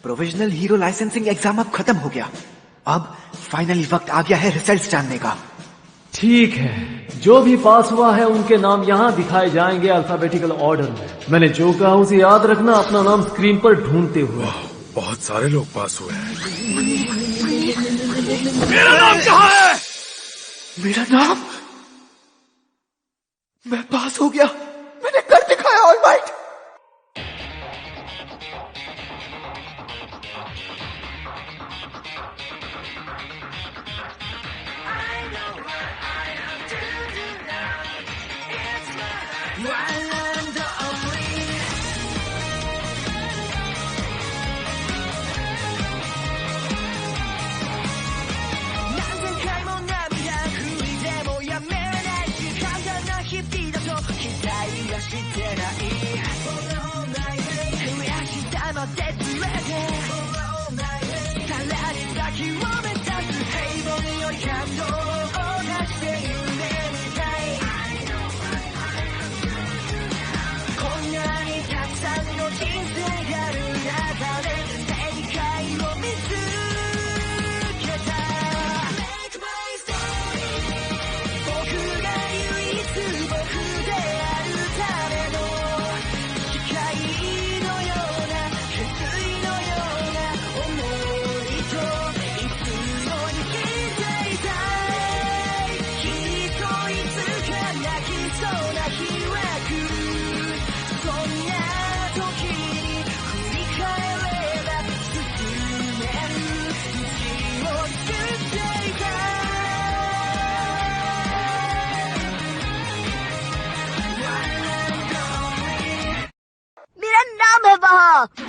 Provisional hero licensing exam अब खत्म हो गया। अब फाइनली वक्त आ गया है रिजल्ट्स जानने का। ठीक है, जो भी पास हुआ है उनके नाम यहाँ दिखाए जाएंगे अल्फाबेटिकल ऑर्डर में। मैंने जो कहा उसे याद रखना, अपना नाम स्क्रीन पर ढूंढते हुए। बहुत सारे लोग पास हुए हैं। मेरा नाम कहाँ है? मेरा नाम? मैं पास हो गया, मैंने कर दिखाया। ऑलराइट।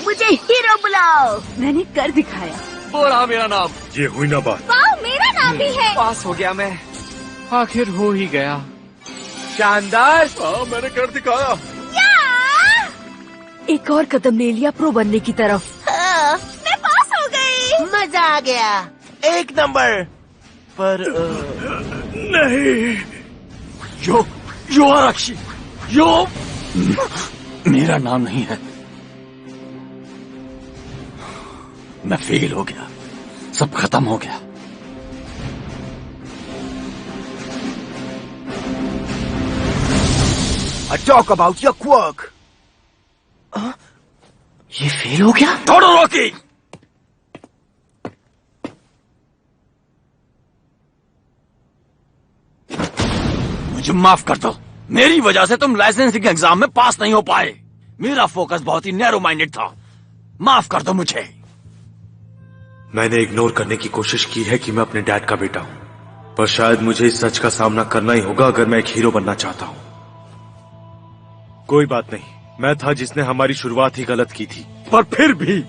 मुझे हीरो बुलाओ। मैंने कर दिखाया। बोला मेरा नाम। ये हुई ना बात। वाह, मेरा नाम भी है। पास हो गया मैं, आखिर हो ही गया। शानदार। हाँ, मैंने कर दिखाया। एक और कदम ले लिया प्रो बनने की तरफ। मैं पास हो गई। मजा आ गया। 1 नंबर पर नहीं। यो आरक्षी, यो मेरा नाम नहीं है। मैं फेल हो गया, सब खत्म हो गया। Talk about your quirk. ये फेल हो गया? थोड़ा रॉकी। मुझे माफ कर दो, मेरी वजह से तुम लाइसेंसिंग एग्जाम में पास नहीं हो पाए। मेरा फोकस बहुत ही नैरो माइंडेड था, माफ कर दो मुझे। मैंने इग्नोर करने की कोशिश की है कि मैं अपने डैड का बेटा हूं, पर शायद मुझे इस सच का सामना करना ही होगा अगर मैं एक हीरो बनना चाहता हूं। कोई बात नहीं, मैं था जिसने हमारी शुरुआत ही गलत की थी, पर फिर भी।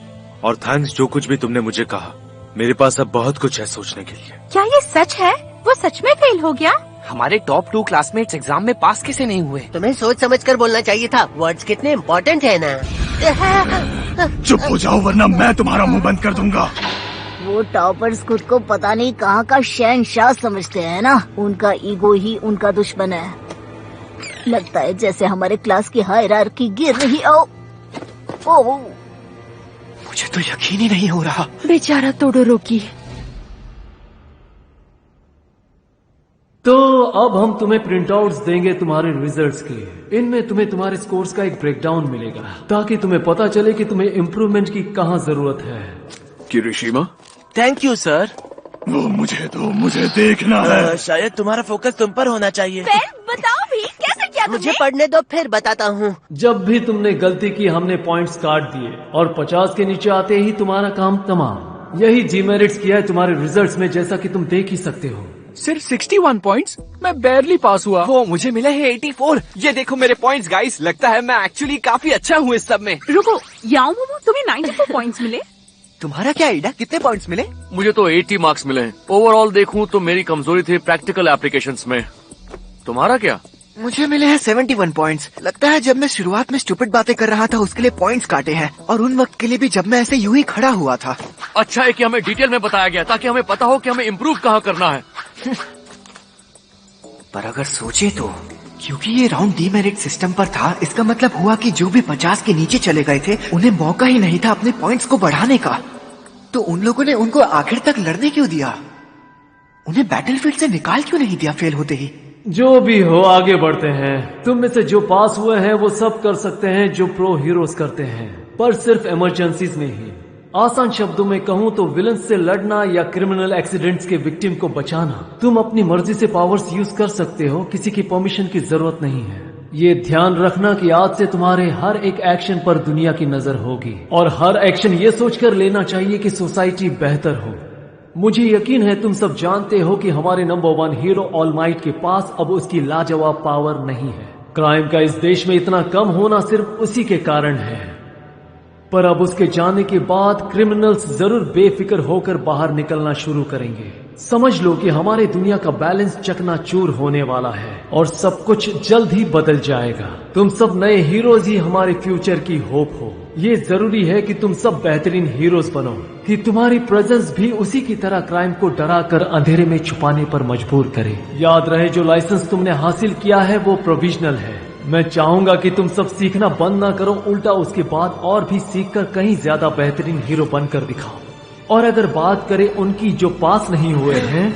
और थैंक्स जो कुछ भी तुमने मुझे कहा, मेरे पास अब बहुत कुछ है सोचने के लिए। क्या ये सच है? वो सच में फेल हो गया? हमारे टॉप 2 क्लासमेट्स एग्जाम में पास कैसे नहीं हुए? तुम्हें सोच समझ कर बोलना चाहिए था। वर्ड्स कितने इम्पोर्टेंट है ना। चुप हो जाओ वरना मैं तुम्हारा मुंह बंद कर दूंगा। वो टॉपर्स खुद को पता नहीं कहाँ का शहंशाह समझते हैं ना। उनका ईगो ही उनका दुश्मन है। लगता है जैसे हमारे क्लास की हायरार्की गिर रही हो। मुझे तो यकीन ही नहीं हो रहा। बेचारा तोडोरोकी। तो अब हम तुम्हें प्रिंट आउट्स देंगे तुम्हारे रिजल्ट्स के। इनमें तुम्हें तुम्हारे स्कोर्स का एक ब्रेकडाउन मिलेगा, ताकि तुम्हें पता चले कि तुम्हें इम्प्रूवमेंट की कहाँ जरूरत है। किरिशिमा, थैंक यू सर। वो मुझे देखना है। शायद तुम्हारा फोकस तुम पर होना चाहिए। बताओ भी कैसे किया तुमने? मुझे पढ़ने दो, फिर बताता हूँ। जब भी तुमने गलती की हमने पॉइंट्स काट दिए, और 50 के नीचे आते ही तुम्हारा काम तमाम। यही जीमेरिट्स किया है तुम्हारे रिजल्ट्स में, जैसा कि तुम देख ही सकते हो। सिर्फ 61 पॉइंट्स? मैं बैरली पास हुआ। वो मुझे मिले हैं 84। ये देखो मेरे पॉइंट्स गाइस, लगता है मैं एक्चुअली काफी अच्छा हूँ इस सब में। रुको, याओ मोमो, तुम्हें 94 पॉइंट्स मिले? तुम्हारा क्या आइडिया, कितने पॉइंट्स मिले? मुझे तो 80 मार्क्स मिले। ओवरऑल देखूं तो मेरी कमजोरी थी प्रैक्टिकल एप्लीकेशंस में। तुम्हारा क्या? मुझे मिले हैं 71 पॉइंट्स। लगता है जब मैं शुरुआत में स्टूपिड बातें कर रहा था उसके लिए पॉइंट्स काटे हैं, और उन वक्त के लिए भी जब मैं ऐसे यूं ही खड़ा हुआ था। अच्छा है कि हमें डिटेल में बताया गया, ताकि हमें पता हो कि हमें इम्प्रूव कहाँ करना है। पर अगर सोचे तो क्योंकि ये राउंड डीमेरिट सिस्टम पर था, इसका मतलब हुआ कि जो भी 50 के नीचे चले गए थे उन्हें मौका ही नहीं था अपने पॉइंट्स को बढ़ाने का। तो उन लोगों ने उनको आखिर तक लड़ने क्यों दिया? उन्हें बैटलफील्ड से निकाल क्यों नहीं दिया फेल होते ही? जो भी हो, आगे बढ़ते हैं। तुम में से जो पास हुए हैं वो सब कर सकते हैं जो प्रो हीरोज करते हैं, पर सिर्फ इमरजेंसीज में ही। आसान शब्दों में कहूं तो विलन्स से लड़ना या क्रिमिनल एक्सीडेंट्स के विक्टिम को बचाना। तुम अपनी मर्जी से पावर्स यूज कर सकते हो, किसी की परमिशन की जरूरत नहीं है। ये ध्यान रखना कि आज से तुम्हारे हर एक एक्शन पर दुनिया की नजर होगी और हर एक्शन ये सोचकर लेना चाहिए कि सोसाइटी बेहतर हो। मुझे यकीन है तुम सब जानते हो कि हमारे नंबर 1 हीरो ऑल माइट के पास अब उसकी लाजवाब पावर नहीं है। क्राइम का इस देश में इतना कम होना सिर्फ उसी के कारण है, पर अब उसके जाने के बाद क्रिमिनल्स जरूर बेफिक्र होकर बाहर निकलना शुरू करेंगे। समझ लो कि हमारे दुनिया का बैलेंस चकनाचूर होने वाला है और सब कुछ जल्द ही बदल जाएगा। तुम सब नए हीरोज ही हमारे फ्यूचर की होप हो। ये जरूरी है कि तुम सब बेहतरीन हीरोज बनो, कि तुम्हारी प्रेजेंस भी उसी की तरह क्राइम को डरा कर अंधेरे में छुपाने पर मजबूर करे। याद रहे, जो लाइसेंस तुमने हासिल किया है वो प्रोविजनल है। मैं चाहूंगा कि तुम सब सीखना बंद ना करो, उल्टा उसके बाद और भी सीखकर कहीं ज्यादा बेहतरीन हीरो बनकर दिखाओ। और अगर बात करें उनकी जो पास नहीं हुए हैं,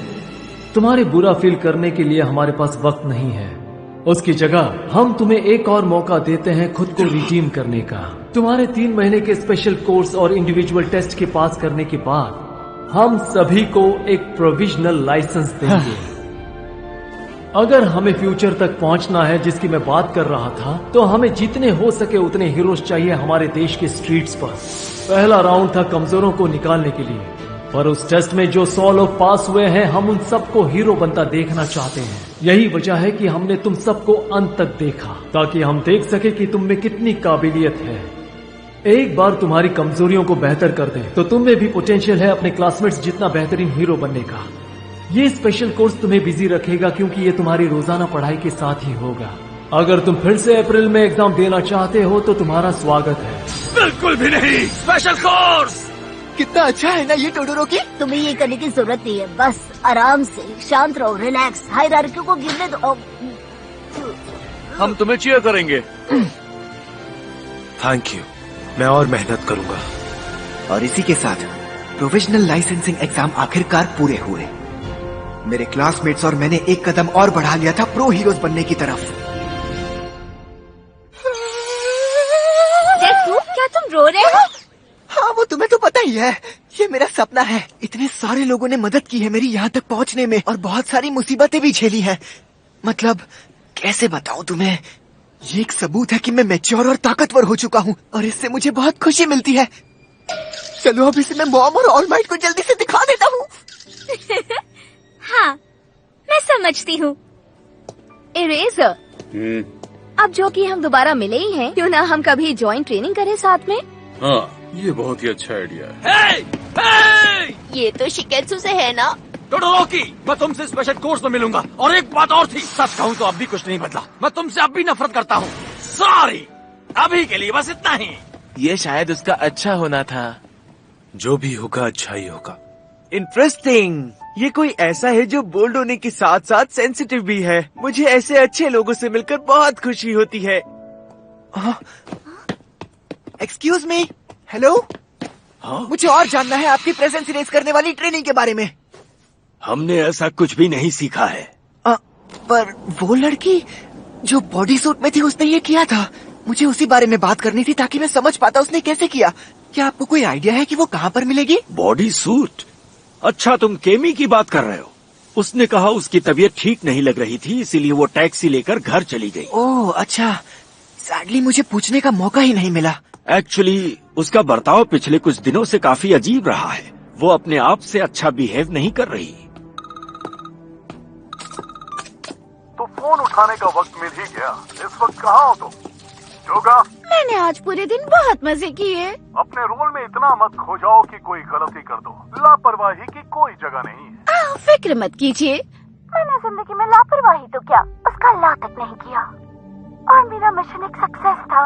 तुम्हारे बुरा फील करने के लिए हमारे पास वक्त नहीं है। उसकी जगह हम तुम्हें एक और मौका देते हैं खुद को रिडीम करने का। तुम्हारे 3 महीने के स्पेशल कोर्स और इंडिविजुअल टेस्ट के पास करने के बाद हम सभी को एक प्रोविजनल लाइसेंस देंगे। अगर हमें फ्यूचर तक पहुंचना है, जिसकी मैं बात कर रहा था, तो हमें जितने हो सके उतने हीरोज चाहिए हमारे देश के स्ट्रीट्स पर। पहला राउंड था कमजोरों को निकालने के लिए, पर उस टेस्ट में जो 100 लोग पास हुए हैं, हम उन सबको हीरो बनता देखना चाहते हैं। यही वजह है कि हमने तुम सबको अंत तक देखा, ताकि हम देख सके कि तुम में कितनी काबिलियत है। एक बार तुम्हारी कमजोरियों को बेहतर कर दें तो तुम में भी पोटेंशियल है अपने क्लासमेट्स जितना बेहतरीन हीरो बनने का। ये स्पेशल कोर्स तुम्हें बिजी रखेगा क्योंकि ये तुम्हारी रोजाना पढ़ाई के साथ ही होगा। अगर तुम फिर से अप्रैल में एग्जाम देना चाहते हो तो तुम्हारा स्वागत है। बिल्कुल भी नहीं। स्पेशल कोर्स कितना अच्छा है ना ये टोडोरोकी। तुम्हें ये करने की जरूरत नहीं है, बस आराम से शांत रहो, रिलैक्स, हायरार्की को गिरने दो। हम तुम्हें चीयर करेंगे। थैंक यू, मैं और मेहनत करूंगा। और इसी के साथ प्रोविजनल लाइसेंसिंग एग्जाम आखिरकार पूरे हुए। मेरे क्लासमेट्स और मैंने एक कदम और बढ़ा लिया था प्रो हीरोज बनने की तरफ। देखो, क्या तुम रो रहे हो? हाँ, वो तुम्हें तो पता ही है, ये मेरा सपना है। इतने सारे लोगों ने मदद की है मेरी यहाँ तक पहुँचने में, और बहुत सारी मुसीबतें भी झेली हैं। मतलब कैसे बताऊँ तुम्हें, ये एक सबूत है कि मैं मैच्योर और ताकतवर हो चुका हूँ, और इससे मुझे बहुत खुशी मिलती है। चलो अब इसे मैं मॉम और ऑल माइट को जल्दी से दिखा देता हूँ। हाँ, मैं समझती हूँ। इरेजर, अब जो कि हम दोबारा मिले ही हैं, क्यों ना हम कभी जॉइंट ट्रेनिंग करें साथ में? हाँ, ये बहुत ही अच्छा आइडिया है। hey! ये तो शिकेत्सु से है ना? टोडोरोकी, मैं तुमसे स्पेशल कोर्स में मिलूंगा। और एक बात और थी, सच कहूँ तो अब भी कुछ नहीं बदला। मैं तुमसे अब भी नफरत करता हूँ। सॉरी, अभी के लिए बस इतना ही। ये शायद उसका अच्छा होना था। जो भी होगा अच्छा ही होगा। इंटरेस्टिंग। ये कोई ऐसा है जो बोल्ड होने के साथ साथ सेंसिटिव भी है। मुझे ऐसे अच्छे लोगों से मिलकर बहुत खुशी होती है। Excuse me, hello. मुझे और जानना है आपकी प्रेजेंस इरेज करने वाली ट्रेनिंग के बारे में। हमने ऐसा कुछ भी नहीं सीखा है। पर वो लड़की जो बॉडी सूट में थी, उसने ये किया था। मुझे उसी बारे में बात करनी थी ताकि मैं समझ पाता उसने कैसे किया। क्या आपको कोई आइडिया है कि वो कहाँ पर मिलेगी? Body suit? अच्छा, तुम केमी की बात कर रहे हो। उसने कहा उसकी तबीयत ठीक नहीं लग रही थी, इसीलिए वो टैक्सी लेकर घर चली गई। ओह अच्छा, सैडली मुझे पूछने का मौका ही नहीं मिला। एक्चुअली उसका बर्ताव पिछले कुछ दिनों से काफी अजीब रहा है। वो अपने आप से अच्छा बिहेव नहीं कर रही। तो फोन उठाने का वक्त मिल ही गया। इस वक्त कहाँ हो तुम? जोगा, मैंने आज पूरे दिन बहुत मजे किए। अपने रोल में इतना मत खो जाओ कि कोई गलती कर दो। लापरवाही की कोई जगह नहीं है। फिक्र मत कीजिए, मैंने जिंदगी में लापरवाही तो क्या, उसका ला तक नहीं किया। और मेरा मिशन एक सक्सेस था।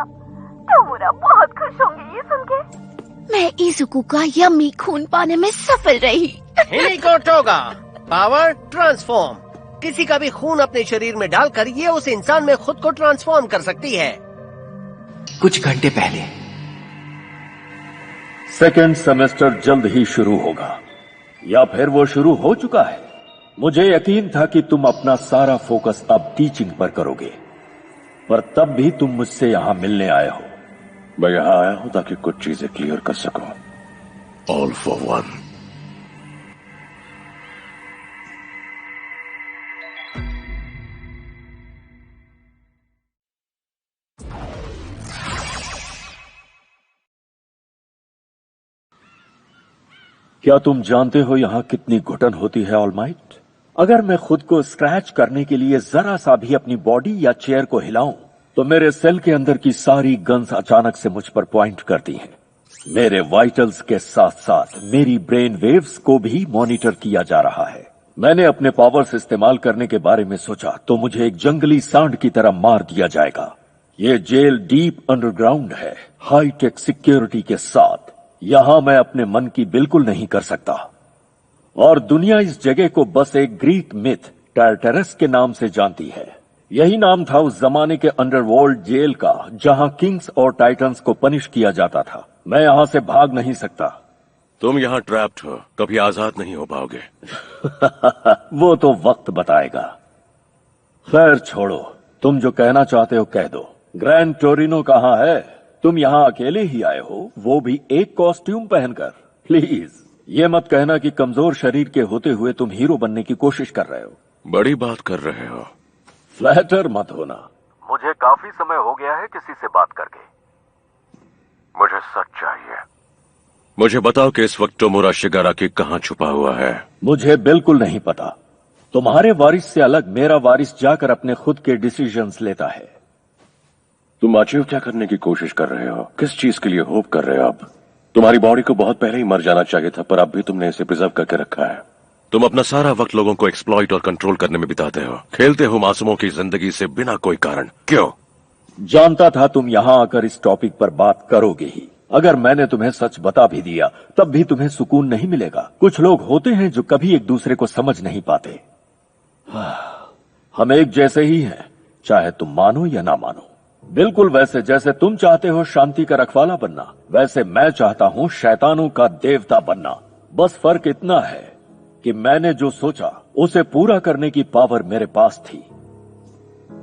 टोमोरा बहुत खुश होंगे ये सुन के। मैं इजुको का यम्मी खून पाने में सफल रही। हिनिको टोगा, पावर ट्रांसफॉर्म। किसी का भी खून अपने शरीर में डालकर ये उस इंसान में खुद को ट्रांसफॉर्म कर सकती है। कुछ घंटे पहले। सेकेंड सेमेस्टर जल्द ही शुरू होगा, या फिर वो शुरू हो चुका है। मुझे यकीन था कि तुम अपना सारा फोकस अब टीचिंग पर करोगे, पर तब भी तुम मुझसे यहां मिलने आए हो। मैं यहाँ आया हूं ताकि कुछ चीजें क्लियर कर सकूं। All for one. क्या तुम जानते हो यहां कितनी घुटन होती है ऑलमाइट? अगर मैं खुद को स्क्रैच करने के लिए जरा सा भी अपनी बॉडी या चेयर को हिलाऊं तो मेरे सेल के अंदर की सारी गन्स अचानक से मुझ पर पॉइंट करती हैं। मेरे वाइटल्स के साथ साथ मेरी ब्रेन वेव्स को भी मॉनिटर किया जा रहा है। मैंने अपने पावर्स इस्तेमाल करने के बारे में सोचा तो मुझे एक जंगली सांड की तरह मार दिया जाएगा। ये जेल डीप अंडरग्राउंड है, हाई टेक सिक्योरिटी के साथ। यहां मैं अपने मन की बिल्कुल नहीं कर सकता, और दुनिया इस जगह को बस एक ग्रीक मिथ टार्टरस के नाम से जानती है। यही नाम था उस जमाने के अंडरवर्ल्ड जेल का जहां किंग्स और टाइटन्स को पनिश किया जाता था। मैं यहां से भाग नहीं सकता। तुम यहाँ ट्रैप्ड हो, कभी आजाद नहीं हो पाओगे। वो तो वक्त बताएगा। खैर छोड़ो, तुम जो कहना चाहते हो कह दो। ग्रैंड टोरिनो कहाँ है? तुम यहाँ अकेले ही आए हो, वो भी एक कॉस्ट्यूम पहनकर। प्लीज ये मत कहना कि कमजोर शरीर के होते हुए तुम हीरो बनने की कोशिश कर रहे हो। बड़ी बात कर रहे हो। फ्लैटर मत होना। मुझे काफी समय हो गया है किसी से बात करके। मुझे सच चाहिए। मुझे बताओ कि इस वक्त टोमुरा शिगाराकी कहाँ छुपा हुआ है। मुझे बिल्कुल नहीं पता। तुम्हारे वारिस से अलग मेरा वारिस जाकर अपने खुद के डिसीजंस लेता है। तुम अचीव क्या करने की कोशिश कर रहे हो? किस चीज के लिए होप कर रहे हो? अब तुम्हारी बॉडी को बहुत पहले ही मर जाना चाहिए था, पर अब भी तुमने इसे प्रिजर्व करके रखा है। तुम अपना सारा वक्त लोगों को एक्सप्लॉइट और कंट्रोल करने में बिताते हो, खेलते हो मासूमों की जिंदगी से बिना कोई कारण। क्यों? जानता था तुम यहाँ आकर इस टॉपिक पर बात करोगे ही। अगर मैंने तुम्हें सच बता भी दिया तब भी तुम्हें सुकून नहीं मिलेगा। कुछ लोग होते हैं जो कभी एक दूसरे को समझ नहीं पाते। हम एक जैसे ही हैं, चाहे तुम मानो या ना मानो। बिल्कुल वैसे जैसे तुम चाहते हो शांति का रखवाला बनना, वैसे मैं चाहता हूँ शैतानों का देवता बनना। बस फर्क इतना है कि मैंने जो सोचा उसे पूरा करने की पावर मेरे पास थी।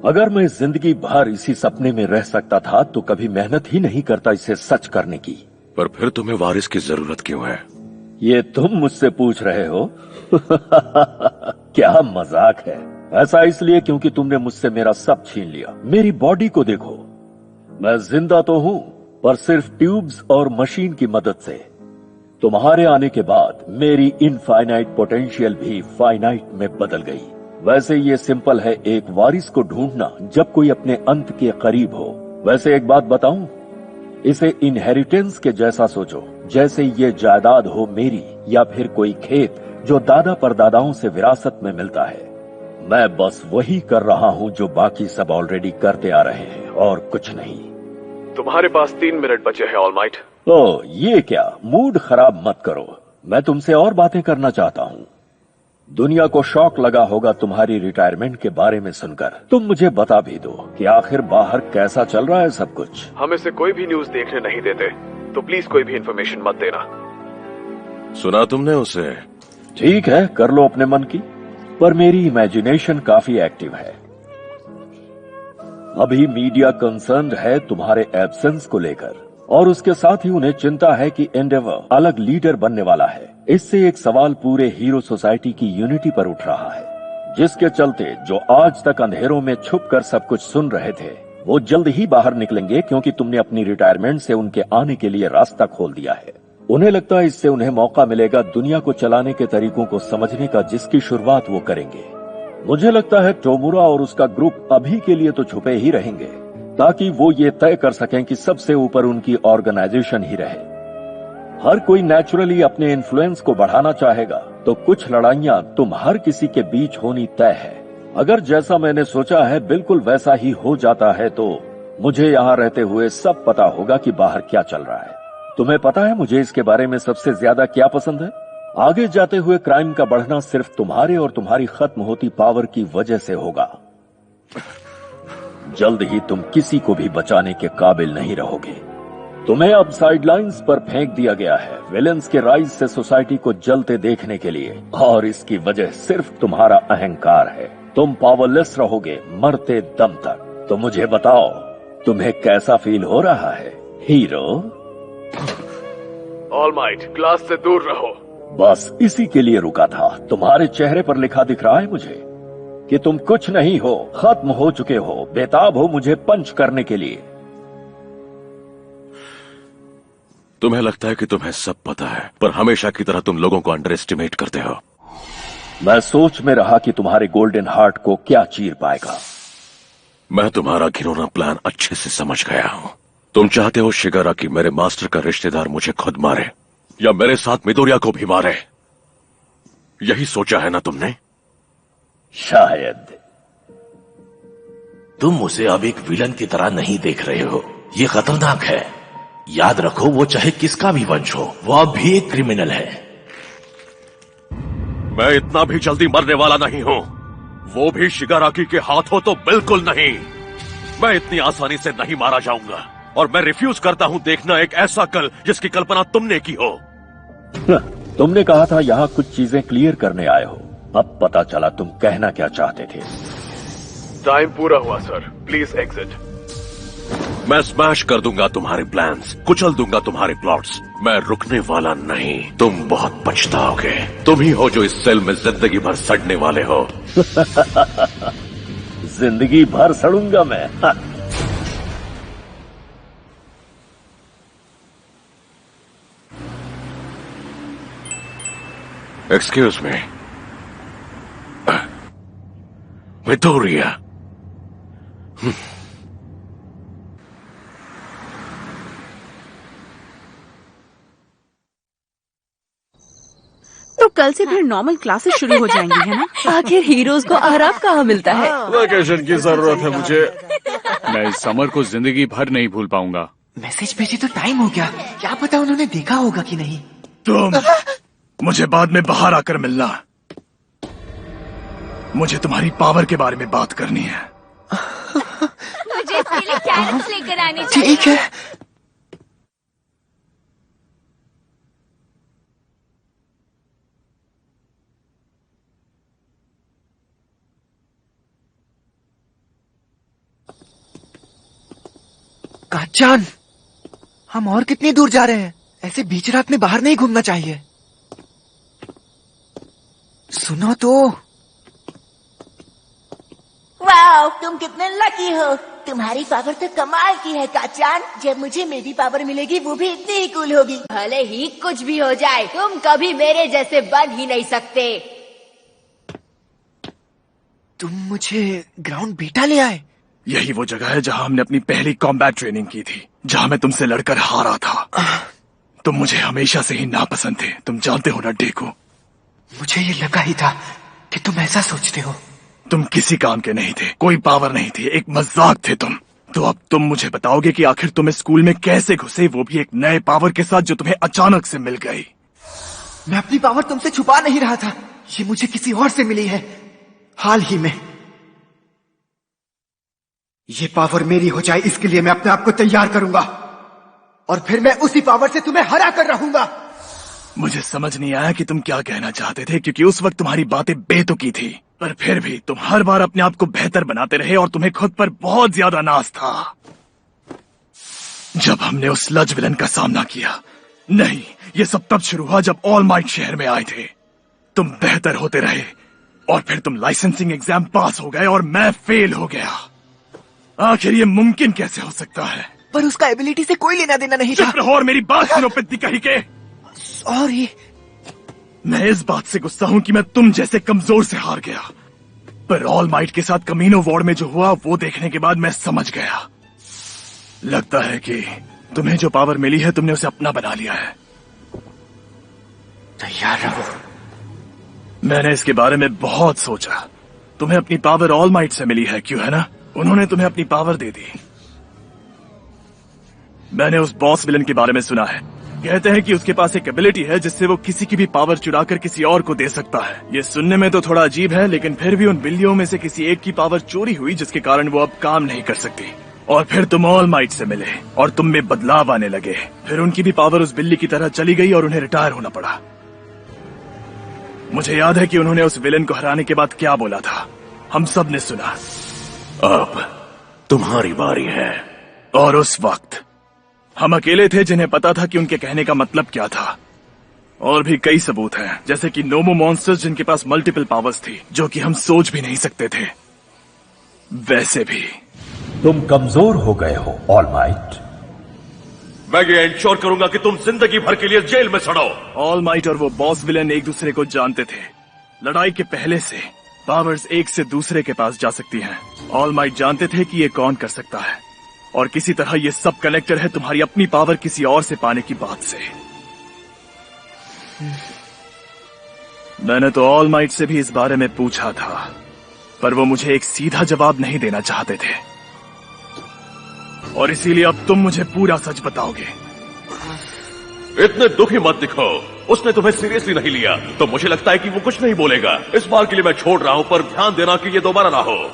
अगर मैं जिंदगी भर इसी सपने में रह सकता था तो कभी मेहनत ही नहीं करता इसे सच करने की। पर फिर तुम्हें वारिस की जरूरत क्यों है? ये तुम मुझसे पूछ रहे हो? क्या मजाक है। ऐसा इसलिए क्योंकि तुमने मुझसे मेरा सब छीन लिया। मेरी बॉडी को देखो, मैं जिंदा तो हूं पर सिर्फ ट्यूब्स और मशीन की मदद से। तुम्हारे आने के बाद मेरी इनफाइनाइट पोटेंशियल भी फाइनाइट में बदल गई। वैसे ये सिंपल है एक वारिस को ढूंढना जब कोई अपने अंत के करीब हो। वैसे एक बात बताऊं, इसे इनहेरिटेंस के जैसा सोचो, जैसे ये जायदाद हो मेरी या फिर कोई खेत जो दादा परदादाओं से विरासत में मिलता है। मैं बस वही कर रहा हूं जो बाकी सब ऑलरेडी करते आ रहे हैं और कुछ नहीं। तुम्हारे पास 3 मिनट बचे हैं ऑलमाइट। ओ ये क्या, मूड खराब मत करो। मैं तुमसे और बातें करना चाहता हूं। दुनिया को शॉक लगा होगा तुम्हारी रिटायरमेंट के बारे में सुनकर। तुम मुझे बता भी दो कि आखिर बाहर कैसा चल रहा है सब कुछ। हम इसे कोई भी न्यूज देखने नहीं देते, तो प्लीज कोई भी इन्फॉर्मेशन मत देना। सुना तुमने उसे? ठीक है, कर लो अपने मन की, पर मेरी इमेजिनेशन काफी एक्टिव है। अभी मीडिया कंसर्न्ड है तुम्हारे एब्सेंस को लेकर, और उसके साथ ही उन्हें चिंता है कि एंडेवर अलग लीडर बनने वाला है। इससे एक सवाल पूरे हीरो सोसाइटी की यूनिटी पर उठ रहा है, जिसके चलते जो आज तक अंधेरों में छुपकर सब कुछ सुन रहे थे वो जल्द ही बाहर निकलेंगे, क्योंकि तुमने अपनी रिटायरमेंट से उनके आने के लिए रास्ता खोल दिया है। उन्हें लगता है इससे उन्हें मौका मिलेगा दुनिया को चलाने के तरीकों को समझने का, जिसकी शुरुआत वो करेंगे। मुझे लगता है टोमुरा और उसका ग्रुप अभी के लिए तो छुपे ही रहेंगे, ताकि वो ये तय कर सकें कि सबसे ऊपर उनकी ऑर्गेनाइजेशन ही रहे। हर कोई नेचुरली अपने इन्फ्लुएंस को बढ़ाना चाहेगा, तो कुछ लड़ाइयां तुम हर किसी के बीच होनी तय है। अगर जैसा मैंने सोचा है बिल्कुल वैसा ही हो जाता है तो मुझे यहाँ रहते हुए सब पता होगा कि बाहर क्या चल रहा है। तुम्हें पता है मुझे इसके बारे में सबसे ज्यादा क्या पसंद है? आगे जाते हुए क्राइम का बढ़ना सिर्फ तुम्हारे और तुम्हारी खत्म होती पावर की वजह से होगा। जल्द ही तुम किसी को भी बचाने के काबिल नहीं रहोगे। तुम्हें अब साइडलाइंस पर फेंक दिया गया है, विलेंस के राइज से सोसाइटी को जलते देखने के लिए, और इसकी वजह सिर्फ तुम्हारा अहंकार है। तुम पावरलेस रहोगे मरते दम तक। तो मुझे बताओ, तुम्हें कैसा फील हो रहा है हीरो? ऑल माइट, क्लास से दूर रहो। बस इसी के लिए रुका था। तुम्हारे चेहरे पर लिखा दिख रहा है मुझे कि तुम कुछ नहीं हो, खत्म हो चुके हो, बेताब हो मुझे पंच करने के लिए। तुम्हें लगता है कि तुम्हें सब पता है, पर हमेशा की तरह तुम लोगों को अंडर एस्टिमेट करते हो। मैं सोच में रहा कि तुम्हारे गोल्डन हार्ट को क्या चीर पाएगा। मैं तुम्हारा घिनौना प्लान अच्छे से समझ गया हूं। तुम चाहते हो शिगारा कि मेरे मास्टर का रिश्तेदार मुझे खुद मारे या मेरे साथ मिदोरिया को भी मारे। यही सोचा है ना तुमने? शायद। तुम उसे अब एक विलन की तरह नहीं देख रहे हो। ये खतरनाक है। याद रखो, वो चाहे किसका भी वंश हो, वो अब भी एक क्रिमिनल है। मैं इतना भी जल्दी मरने वाला नहीं हूं, वो भी शिगाराकी के हाथों तो बिल्कुल नहीं। मैं इतनी आसानी से नहीं मारा जाऊंगा, और मैं रिफ्यूज करता हूं देखना एक ऐसा कल जिसकी कल्पना तुमने की हो। तुमने कहा था यहां कुछ चीजें क्लियर करने आए हो। अब पता चला तुम कहना क्या चाहते थे। टाइम पूरा हुआ सर, प्लीज एग्जिट। मैं स्मैश कर दूंगा तुम्हारे प्लान्स, कुचल दूंगा तुम्हारे प्लॉट्स। मैं रुकने वाला नहीं। तुम बहुत पछताओगे। तुम ही हो जो इस सेल में जिंदगी भर सड़ने वाले हो। जिंदगी भर सड़ूंगा मैं? Excuse me, Midoriya. तो कल से फिर नॉर्मल क्लासेस शुरू हो जाएंगी, है ना? आखिर हीरोज को आराम कहाँ मिलता है? वेकेशन की जरूरत है मुझे। मैं इस समर को जिंदगी भर नहीं भूल पाऊंगा। मैसेज भेजे तो टाइम हो गया। क्या पता उन्होंने देखा होगा कि नहीं। तुम मुझे बाद में बाहर आकर मिलना। मुझे तुम्हारी पावर के बारे में बात करनी है। मुझे इसके लिए कैरम्स लेकर आने चाहिए। ठीक है। काचान, हम और कितनी दूर जा रहे हैं? ऐसे बीच रात में बाहर नहीं घूमना चाहिए। सुनो तो। वाओ, तुम कितने लकी हो। तुम्हारी पावर तो कमाल की है काचान। जब मुझे मेरी पावर मिलेगी वो भी इतनी ही कूल होगी। भले ही कुछ भी हो जाए, तुम कभी मेरे जैसे बन ही नहीं सकते। तुम मुझे ग्राउंड बीटा ले आए। यही वो जगह है जहां हमने अपनी पहली कॉम्बैट ट्रेनिंग की थी, जहां मैं तुमसे लड़कर हारा था। तुम मुझे हमेशा से ही नापसंद थे, तुम जानते हो ना डेको। मुझे ये लगा ही था कि तुम ऐसा सोचते हो। तुम किसी काम के नहीं थे, कोई पावर नहीं थी, एक मजाक थे तुम। तो अब तुम मुझे बताओगे कि आखिर तुम इस स्कूल में कैसे घुसे, वो भी एक नए पावर के साथ जो तुम्हें अचानक से मिल गई। मैं अपनी पावर तुमसे छुपा नहीं रहा था। ये मुझे किसी और से मिली है हाल ही में। ये पावर मेरी हो जाए, इसके लिए मैं अपने आप को तैयार करूंगा, और फिर मैं उसी पावर से तुम्हें हरा कर रहूंगा। मुझे समझ नहीं आया कि तुम क्या कहना चाहते थे, क्योंकि उस वक्त तुम्हारी बातें बेतुकी थी, पर फिर भी तुम हर बार अपने आप को बेहतर बनाते रहे और तुम्हें खुद पर बहुत ज्यादा नाज था। जब हमने उस स्लज विलन का सामना किया, नहीं, ये सब तब शुरू हुआ जब ऑल माइट शहर में आए थे। तुम बेहतर होते रहे और फिर तुम लाइसेंसिंग एग्जाम पास हो गए और मैं फेल हो गया। आखिर ये मुमकिन कैसे हो सकता है? पर उसका एबिलिटी से कोई लेना देना नहीं था। चुप रहो और मेरी बात सुनो पिद्दी कही के। सॉरी। मैं इस बात से गुस्सा हूं कि मैं तुम जैसे कमजोर से हार गया, पर ऑल माइट के साथ कमीनो वार्ड में जो हुआ वो देखने के बाद मैं समझ गया। लगता है कि तुम्हें जो पावर मिली है तुमने उसे अपना बना लिया है। तैयार रहो। मैंने इसके बारे में बहुत सोचा। तुम्हें अपनी पावर ऑल माइट से मिली है, क्यों है ना? उन्होंने तुम्हें अपनी पावर दे दी। मैंने उस बॉस विलन के बारे में सुना है, कहते हैं कि उसके पास एक एबिलिटी है जिससे वो किसी की भी पावर चुराकर किसी और को दे सकता है। ये सुनने में तो थोड़ा अजीब है, लेकिन फिर भी उन बिल्लियों में से किसी एक की पावर चोरी हुई जिसके कारण वो अब काम नहीं कर सकती। और फिर तुम ऑल माइट से मिले और तुम में बदलाव आने लगे। फिर उनकी भी पावर उस बिल्ली की तरह चली गई और उन्हें रिटायर होना पड़ा। मुझे याद है कि उन्होंने उस विलेन को हराने के बाद क्या बोला था। हम सब ने सुना। अब तुम्हारी बारी है। और उस वक्त हम अकेले थे जिन्हें पता था कि उनके कहने का मतलब क्या था। और भी कई सबूत हैं, जैसे कि नोमो मॉन्स्टर्स जिनके पास मल्टीपल पावर्स थी जो कि हम सोच भी नहीं सकते थे। वैसे भी तुम कमजोर हो गए हो ऑल माइट। मैं ये इंश्योर करूंगा कि तुम जिंदगी भर के लिए जेल में सड़ो। ऑल माइट और वो बॉस विलेन एक दूसरे को जानते थे। लड़ाई के पहले से पावर्स एक से दूसरे के पास जा सकती हैं। ऑल माइट जानते थे कि ये कौन कर सकता है, और किसी तरह ये सब कनेक्टेड है तुम्हारी अपनी पावर किसी और से पाने की बात से। मैंने तो ऑल माइट से भी इस बारे में पूछा था, पर वो मुझे एक सीधा जवाब नहीं देना चाहते थे। और इसीलिए अब तुम मुझे पूरा सच बताओगे। इतने दुखी मत दिखो। उसने तुम्हें सीरियसली नहीं लिया, तो मुझे लगता है कि वो कुछ नहीं बोलेगा। इस बार के लिए मैं छोड़ रहा हूं, पर ध्यान देना कि ये दोबारा ना हो।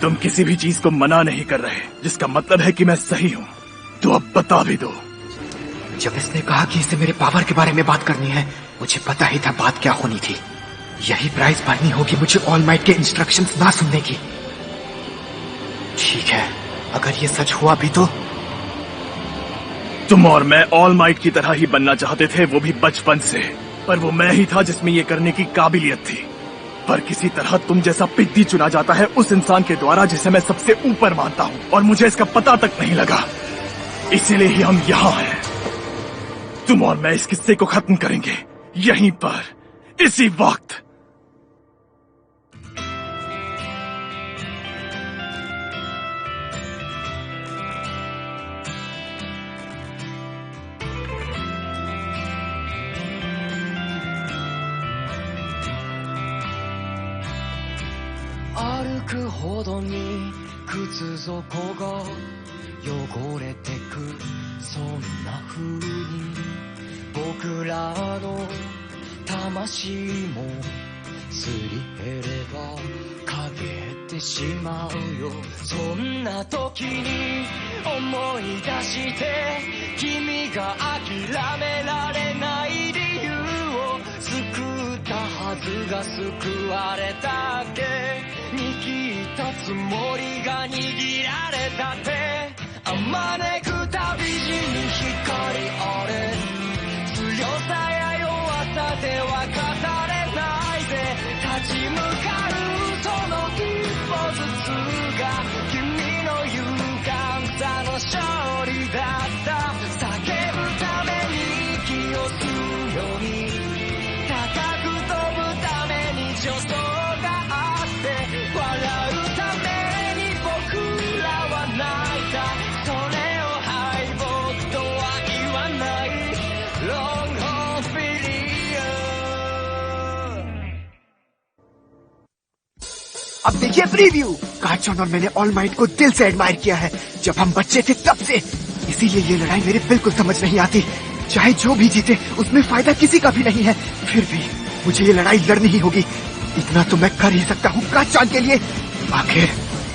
तुम किसी भी चीज को मना नहीं कर रहे, जिसका मतलब है कि मैं सही हूँ। तो अब बता भी दो। जब इसने कहा कि इसे मेरे पावर के बारे में बात करनी है, मुझे पता ही था बात क्या होनी थी। यही प्राइस भरनी होगी मुझे ऑल माइट के इंस्ट्रक्शंस ना सुनने की। ठीक है, अगर ये सच हुआ भी तो। तुम और मैं ऑल माइट की तरह ही बनना चाहते थे, वो भी बचपन से। पर वो मैं ही था जिसमें ये करने की काबिलियत थी। पर किसी तरह तुम जैसा पिद्दी चुना जाता है उस इंसान के द्वारा जिसे मैं सबसे ऊपर मानता हूँ, और मुझे इसका पता तक नहीं लगा। इसीलिए ही हम यहाँ हैं। तुम और मैं इस किस्से को खत्म करेंगे यहीं पर, इसी वक्त।歩くほどに靴底が汚れてく、そんな風に僕らの魂もすり減れば陰ってしまうよ。そんな時に思い出して君が諦められない理由を、救ったはずが救われたっけ、握ったつもりが握られたって、あまねくたび地に光あれ、強さや弱さでは語れないぜ。立ち向かうその一歩ずつが君の勇敢さの勝利だった。叫ぶために息を吸うように、高く飛ぶために助走があって、笑うために僕らは泣いた。それを敗北とは言わない。Long haul failure。अब देखिए प्रीव्यू। कार्टून और मैंने ऑल माइट को दिल से एडमायर किया है जब हम बच्चे थे तब से। इसीलिए ये लड़ाई मेरे बिल्कुल समझ नहीं आती। चाहे जो भी जीते उसमें फायदा किसी का भी नहीं है, फिर भी मुझे ये लड़ाई लड़नी ही होगी। इतना तो मैं कर ही सकता हूँ काचान के लिए। आखिर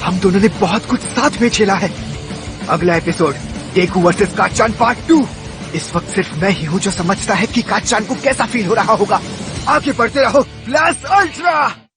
हम दोनों ने बहुत कुछ साथ में झेला है। अगला एपिसोड डेकू वर्सेस काचान पार्ट 2। इस वक्त सिर्फ मैं ही हूँ जो समझता है कि काचान को कैसा फील हो रहा होगा। आगे बढ़ते रहो, फ्लैश अल्ट्रा।